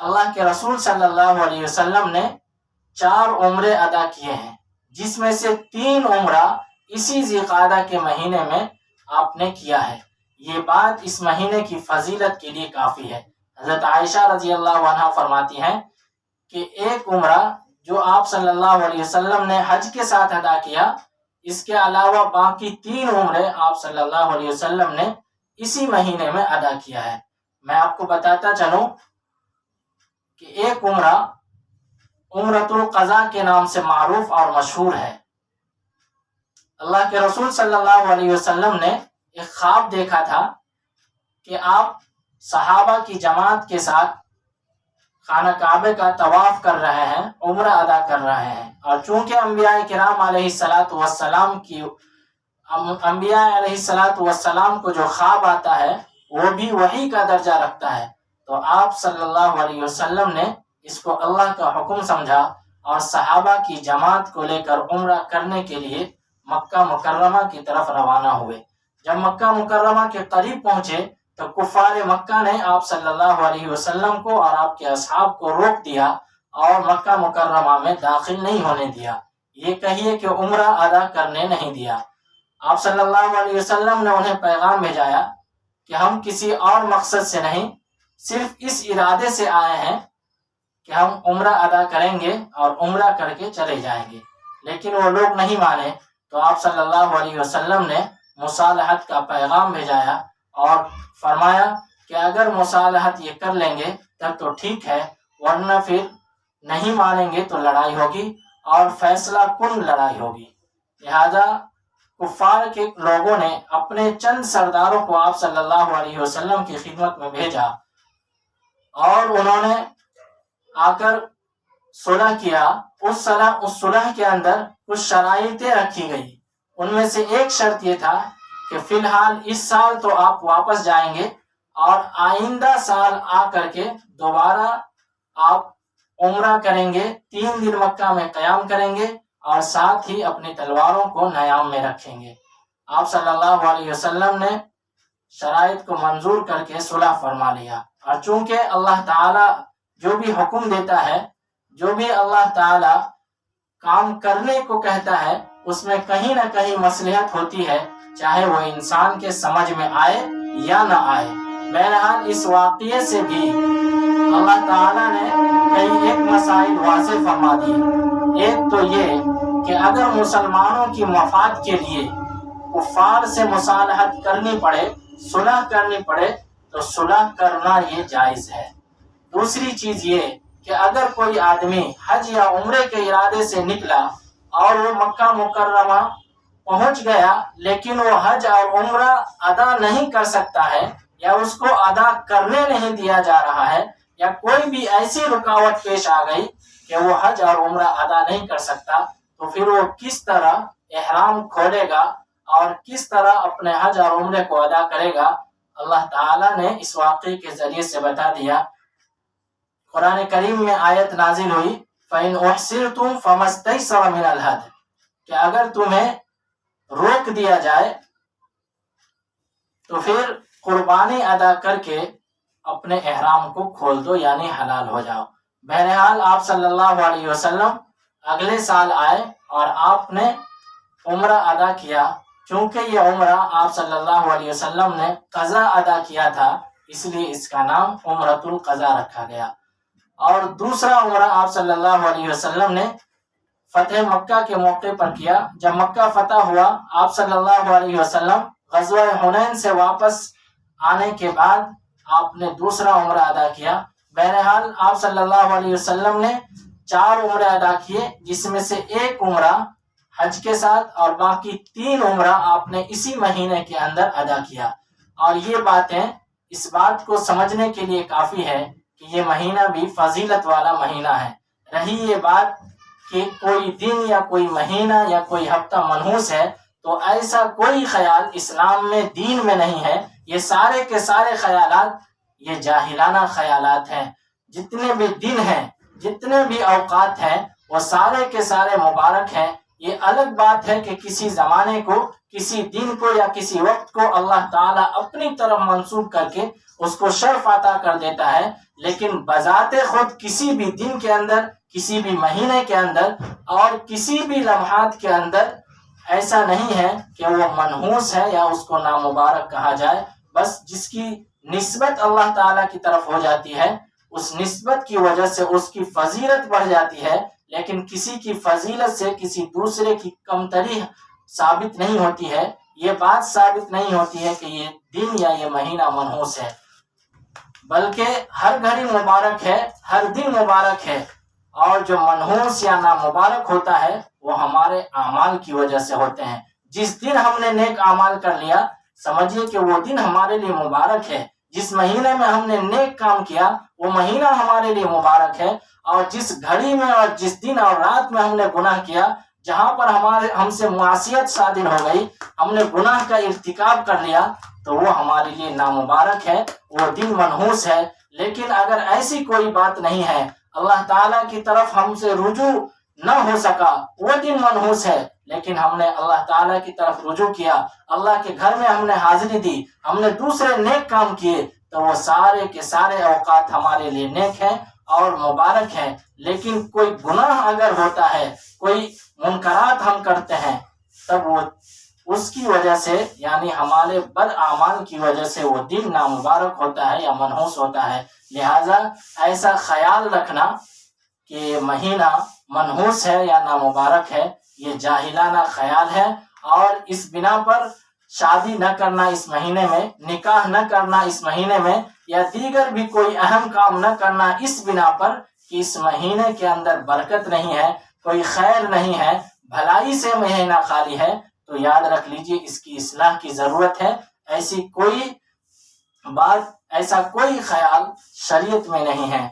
اللہ کے رسول صلی اللہ علیہ وسلم نے 4 عمرے ادا کیے ہیں، جس میں سے 3 عمرہ اسی ذوالقعدہ کے مہینے میں آپ نے کیا ہے۔ یہ بات اس مہینے کی فضیلت کے لیے کافی ہے۔ حضرت عائشہ رضی اللہ عنہا فرماتی ہیں کہ ایک عمرہ جو آپ صلی اللہ علیہ وسلم نے حج کے ساتھ ادا کیا، اس کے علاوہ باقی 3 عمرے آپ صلی اللہ علیہ وسلم نے اسی مہینے میں ادا کیا ہے۔ میں آپ کو بتاتا چلوں کہ ایک عمرہ عمرۃ القضاء کے نام سے معروف اور مشہور ہے۔ اللہ کے رسول صلی اللہ علیہ وسلم نے ایک خواب دیکھا تھا کہ آپ صحابہ کی جماعت کے ساتھ خانہ کعبے کا طواف کر رہے ہیں، عمرہ ادا کر رہے ہیں، اور چونکہ انبیاء کرام علیہ السلام کو جو خواب آتا ہے وہ بھی وحی کا درجہ رکھتا ہے، تو آپ صلی اللہ علیہ وسلم نے اس کو اللہ کا حکم سمجھا اور صحابہ کی جماعت کو لے کر عمرہ کرنے کے لیے مکہ مکرمہ کی طرف روانہ ہوئے۔ جب مکہ مکرمہ کے قریب پہنچے تو کفار مکہ نے آپ صلی اللہ علیہ وسلم کو اور آپ کے اصحاب کو روک دیا اور مکہ مکرمہ میں داخل نہیں ہونے دیا، یہ کہیے کہ عمرہ ادا کرنے نہیں دیا۔ آپ صلی اللہ علیہ وسلم نے انہیں پیغام بھیجایا کہ ہم کسی اور مقصد سے نہیں، صرف اس ارادے سے آئے ہیں کہ ہم عمرہ ادا کریں گے اور عمرہ کر کے چلے جائیں گے، لیکن وہ لوگ نہیں مانے۔ تو آپ صلی اللہ علیہ وسلم نے مصالحت کا پیغام بھیجایا اور فرمایا کہ اگر مصالحت یہ کر لیں گے تب تو ٹھیک ہے، ورنہ پھر نہیں مانیں گے تو لڑائی ہوگی اور فیصلہ کن لڑائی ہوگی۔ لہذا کفار کے لوگوں نے اپنے چند سرداروں کو آپ صلی اللہ علیہ وسلم کی خدمت میں بھیجا اور انہوں نے آ کر صلح کیا۔ اس صلح کے اندر کچھ شرائطیں رکھی گئی، ان میں سے ایک شرط یہ تھا کہ فی الحال اس سال تو آپ واپس جائیں گے اور آئندہ سال آ کر کے دوبارہ آپ عمرہ کریں گے، 3 دن مکہ میں قیام کریں گے اور ساتھ ہی اپنی تلواروں کو نیام میں رکھیں گے۔ آپ صلی اللہ علیہ وسلم نے شرائط کو منظور کر کے صلح فرما لیا، اور چونکہ اللہ تعالی جو بھی حکم دیتا ہے، جو بھی اللہ تعالی کام کرنے کو کہتا ہے، اس میں کہیں نہ کہیں مصلحت ہوتی ہے، چاہے وہ انسان کے سمجھ میں آئے یا نہ آئے۔ بہرحال اس واقعے سے بھی اللہ تعالیٰ نے کئی ایک مسائل واضح فرما دیے۔ ایک تو یہ کہ اگر مسلمانوں کی مفاد کے لیے کفار سے مصالحت کرنی پڑے، صلح کرنی پڑے، تو صلح کرنا یہ جائز ہے۔ دوسری چیز یہ کہ اگر کوئی آدمی حج یا عمرے کے ارادے سے نکلا اور وہ مکہ مکرمہ پہنچ گیا لیکن وہ حج اور عمرہ ادا نہیں کر سکتا ہے، یا اس کو ادا کرنے نہیں دیا جا رہا ہے، یا کوئی بھی ایسی رکاوٹ پیش آ گئی کہ وہ حج اور عمرہ ادا نہیں کر سکتا، تو پھر وہ کس طرح احرام کھولے گا اور کس طرح اپنے حج اور عمرے کو ادا کرے گا، اللہ تعالیٰ نے اس واقعے کے ذریعے سے بتا دیا۔ قرآن کریم میں آیت نازل ہوئی فَإِنْ أُحْصِرْتُمْ فَمَا اسْتَيْسَرَ مِنَ الْهَدْيِ، کہ اگر تمہیں روک دیا جائے تو پھر قربانی ادا کر کے اپنے احرام کو کھول دو، یعنی حلال ہو جاؤ۔ بہرحال آپ صلی اللہ علیہ وسلم اگلے سال آئے اور آپ نے عمرہ ادا کیا۔ چونکہ یہ عمرہ آپ صلی اللہ علیہ وسلم نے قضا ادا کیا تھا، اس لیے اس کا نام عمرۃ القضا رکھا گیا۔ اور دوسرا عمرہ آپ صلی اللہ علیہ وسلم نے فتح مکہ کے موقع پر کیا۔ جب مکہ فتح ہوا، آپ صلی اللہ علیہ وسلم غزوہ حنین سے واپس آنے کے بعد آپ نے دوسرا عمرہ ادا کیا۔ بہرحال آپ صلی اللہ علیہ وسلم نے 4 عمرے ادا کیے، جس میں سے ایک عمرہ حج کے ساتھ اور باقی 3 عمرہ آپ نے اسی مہینے کے اندر ادا کیا۔ اور یہ باتیں اس بات کو سمجھنے کے لیے کافی ہے کہ یہ مہینہ بھی فضیلت والا مہینہ ہے۔ رہی یہ بات کہ کوئی دن یا کوئی مہینہ یا کوئی ہفتہ منحوس ہے، تو ایسا کوئی خیال اسلام میں، دین میں نہیں ہے۔ یہ سارے کے سارے خیالات یہ جاہلانہ خیالات ہیں۔ جتنے بھی دن ہیں، جتنے بھی اوقات ہیں، وہ سارے کے سارے مبارک ہیں۔ یہ الگ بات ہے کہ کسی زمانے کو، کسی دن کو یا کسی وقت کو اللہ تعالیٰ اپنی طرف منسوب کر کے اس کو شرف عطا کر دیتا ہے، لیکن بذات خود کسی بھی دن کے اندر، کسی بھی مہینے کے اندر اور کسی بھی لمحات کے اندر ایسا نہیں ہے کہ وہ منحوس ہے یا اس کو نامبارک کہا جائے۔ بس جس کی نسبت اللہ تعالیٰ کی طرف ہو جاتی ہے، اس نسبت کی وجہ سے اس کی فضیلت بڑھ جاتی ہے، لیکن کسی کی فضیلت سے کسی دوسرے کی کمتری ثابت نہیں ہوتی ہے، یہ بات ثابت نہیں ہوتی ہے کہ یہ دن یا یہ مہینہ منحوس ہے، بلکہ ہر گھڑی مبارک ہے، ہر دن مبارک ہے، اور جو منحوس یا نامبارک ہوتا ہے وہ ہمارے اعمال کی وجہ سے ہوتے ہیں۔ جس دن ہم نے نیک اعمال کر لیا، سمجھیے کہ وہ دن ہمارے لیے مبارک ہے۔ جس مہینے میں ہم نے نیک کام کیا وہ مہینہ ہمارے لیے مبارک ہے، اور جس گھڑی میں اور جس دن اور رات میں ہم نے گناہ کیا، جہاں پر ہم سے معصیت صادر ہو گئی، ہم نے گناہ کا ارتکاب کر لیا، تو وہ ہمارے لیے نامبارک ہے، وہ دن منحوس ہے۔ لیکن اگر ایسی کوئی بات نہیں ہے، اللہ تعالیٰ کی طرف ہم سے رجوع نہ ہو سکا، وہ دن منحوس ہے، لیکن ہم نے اللہ تعالیٰ کی طرف رجوع کیا، اللہ کے گھر میں ہم نے حاضری دی، ہم نے دوسرے نیک کام کیے، تو وہ سارے کے سارے اوقات ہمارے لیے نیک ہیں اور مبارک ہیں۔ لیکن کوئی گناہ اگر ہوتا ہے، کوئی منکرات ہم کرتے ہیں، تب وہ اس کی وجہ سے، یعنی ہمارے بد اعمال کی وجہ سے وہ دن نامبارک ہوتا ہے یا منحوس ہوتا ہے۔ لہٰذا ایسا خیال رکھنا کہ مہینہ منحوس ہے یا نامبارک ہے، یہ جاہلانہ خیال ہے، اور اس بنا پر شادی نہ کرنا اس مہینے میں، نکاح نہ کرنا اس مہینے میں، یا دیگر بھی کوئی اہم کام نہ کرنا اس بنا پر کہ اس مہینے کے اندر برکت نہیں ہے، کوئی خیر نہیں ہے، بھلائی سے مہینہ خالی ہے، تو یاد رکھ لیجئے اس کی اصلاح کی ضرورت ہے۔ ایسی کوئی بات، ایسا کوئی خیال شریعت میں نہیں ہے۔